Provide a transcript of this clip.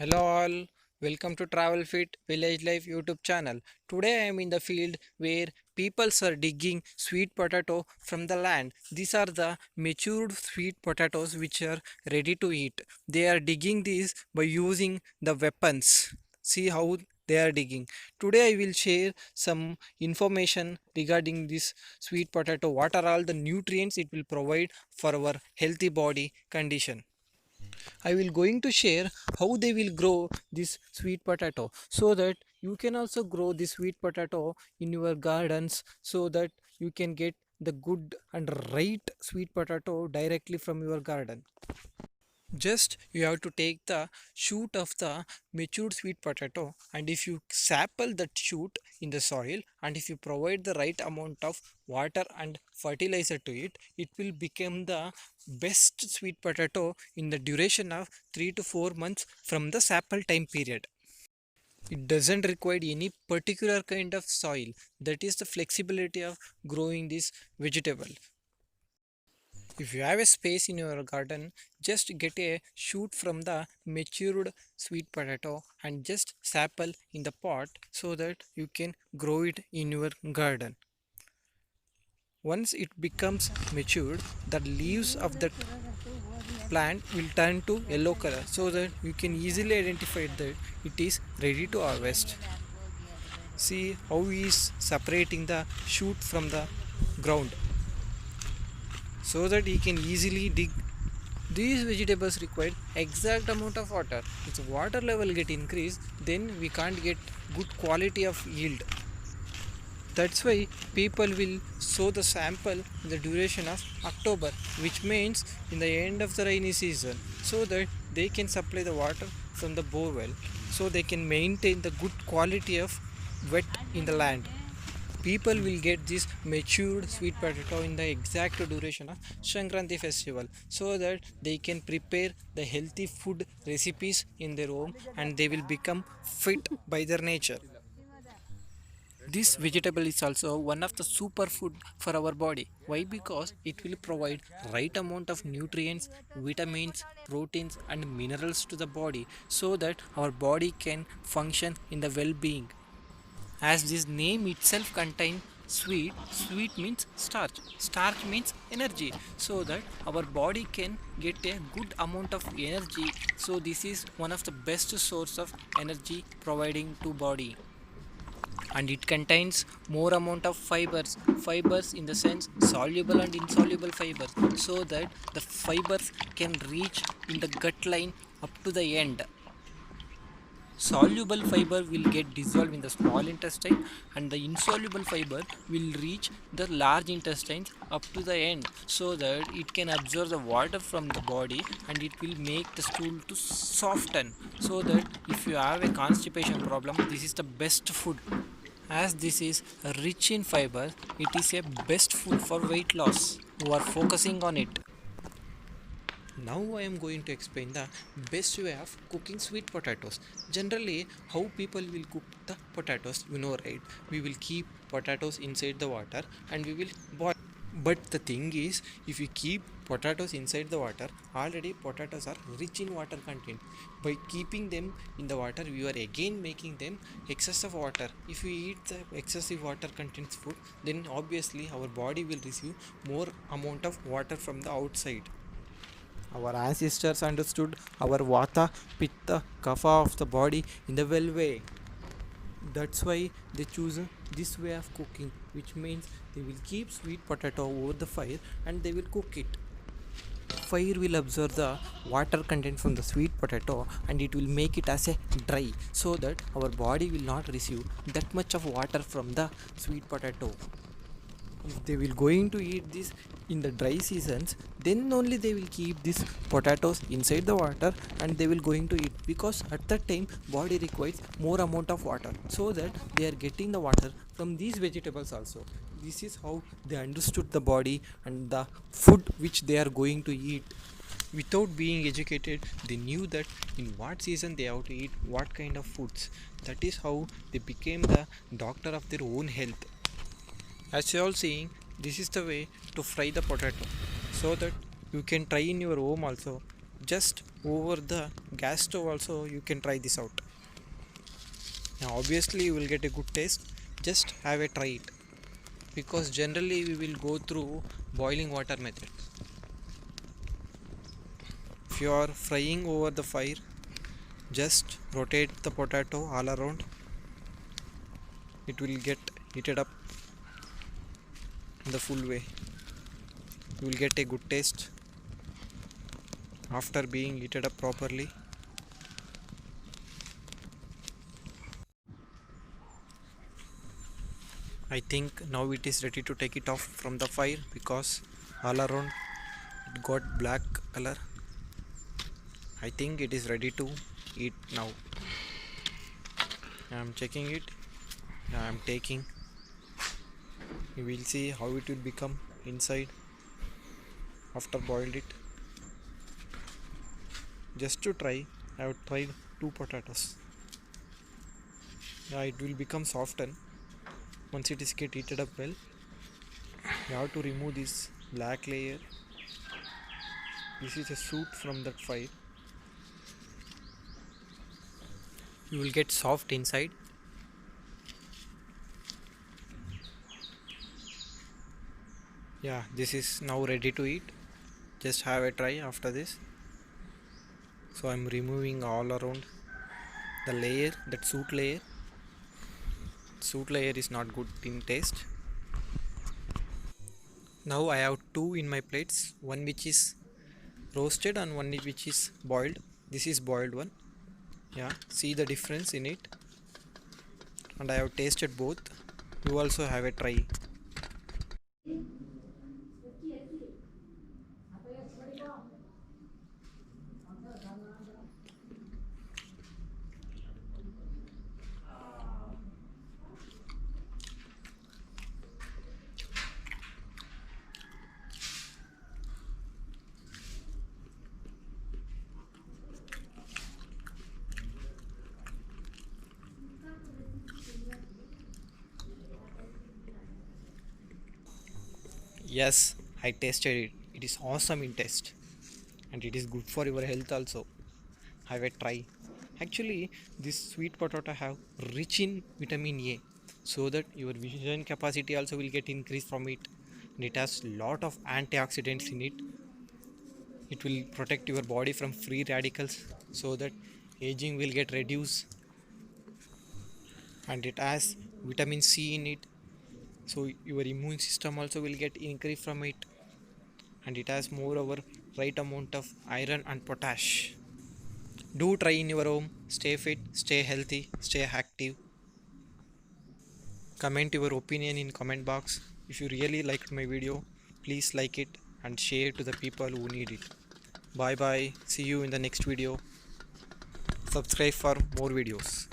Hello all, welcome to Travel Fit Village Life YouTube channel. Today I am in the field where people are digging sweet potato from the land. These are the matured sweet potatoes which are ready to eat. They are digging these by using the weapons. See how they are digging. Today I will share some information regarding this sweet potato. What are all the nutrients it will provide for our healthy body condition. I will going to share how they will grow this sweet potato so that you can also grow this sweet potato in your gardens so that you can get the good and right sweet potato directly from your garden. Just you have to take the shoot of the matured sweet potato, and if you sample that shoot in the soil and if you provide the right amount of water and fertilizer to it, it will become the best sweet potato in the duration of 3 to 4 months from the sample time period. It doesn't require any particular kind of soil. That is the flexibility of growing this vegetable. If you have a space in your garden, just get a shoot from the matured sweet potato and just sample in the pot so that you can grow it in your garden. Once it becomes matured, the leaves of that plant will turn to yellow color so that you can easily identify that it is ready to harvest. See how he is separating the shoot from the ground so that he can easily dig. These vegetables require exact amount of water. If the water level get increased, then we can't get good quality of yield. That's why people will sow the sample in the duration of October, which means in the end of the rainy season, so that they can supply the water from the borewell, so they can maintain the good quality of wet in the land. People will get this matured sweet potato in the exact duration of Shankranti festival so that they can prepare the healthy food recipes in their home and they will become fit by their nature. This vegetable is also one of the superfood for our body. Why? Because it will provide right amount of nutrients, vitamins, proteins and minerals to the body so that our body can function in the well-being. As this name itself contains sweet, sweet means starch, starch means energy, so that our body can get a good amount of energy. So this is one of the best source of energy providing to body, and it contains more amount of fibers in the sense soluble and insoluble fibers, so that the fibers can reach in the gut line up to the end. Soluble fiber will get dissolved in the small intestine and the insoluble fiber will reach the large intestines up to the end, so that it can absorb the water from the body and it will make the stool to soften, so that if you have a constipation problem, this is the best food. As this is rich in fiber, it is a best food for weight loss who are focusing on it. Now I am going to explain the best way of cooking sweet potatoes. Generally, how people will cook the potatoes, you know, right? We will keep potatoes inside the water and we will boil. But the thing is, if you keep potatoes inside the water, already potatoes are rich in water content. By keeping them in the water, we are again making them excessive water. If we eat the excessive water content food, then obviously our body will receive more amount of water from the outside. Our ancestors understood our vata, pitta, kapha of the body in the well way. That's why they choose this way of cooking, which means they will keep sweet potato over the fire and they will cook it. Fire will absorb the water content from the sweet potato and it will make it as a dry, so that our body will not receive that much of water from the sweet potato. If they will going to eat this in the dry seasons, then only they will keep these potatoes inside the water and they will going to eat, because at that time body requires more amount of water, so that they are getting the water from these vegetables also. This is how they understood the body and the food which they are going to eat. Without being educated, they knew that in what season they have to eat what kind of foods. That is how they became the doctor of their own health. As you all seeing, this is the way to fry the potato, so that you can try in your home also. just over the gas stove also you can try this out. Now obviously you will get a good taste. Just have a try it, because generally we will go through boiling water method. If you are frying over the fire, just rotate the potato all around. It will get heated up in the full way. You will get a good taste after being heated up properly. I think now it is ready to take it off from the fire, because all around it got black color. I think it is ready to eat now. I am checking it. I am taking. You will see how it will become inside after boiled it. Just to try, I have tried 2 potatoes. Yeah, it will become soften once it is get heated up well. You have to remove this black layer. This is a soot from that fire. You will get soft inside. Yeah, this is now ready to eat. Just have a try after this. So I'm removing all around the layer, that soot layer. Soot layer is not good in taste. Now I have two in my plates, one which is roasted and one which is boiled. This is boiled one. Yeah, see the difference in it. And I have tasted both. You also have a try. Yes, I tasted it. It is awesome in taste, and it is good for your health also. Have a try. Actually, this sweet potato have rich in vitamin A, so that your vision capacity also will get increased from it. And it has lot of antioxidants in it. It will protect your body from free radicals, so that aging will get reduced. And it has vitamin C in it, so your immune system also will get increased from it. And it has moreover right amount of iron and potash. Do try in your home. Stay fit, stay healthy, stay active. Comment your opinion in comment box. If you really liked my video, please like it and share to the people who need it. Bye bye. See you in the next video. Subscribe for more videos.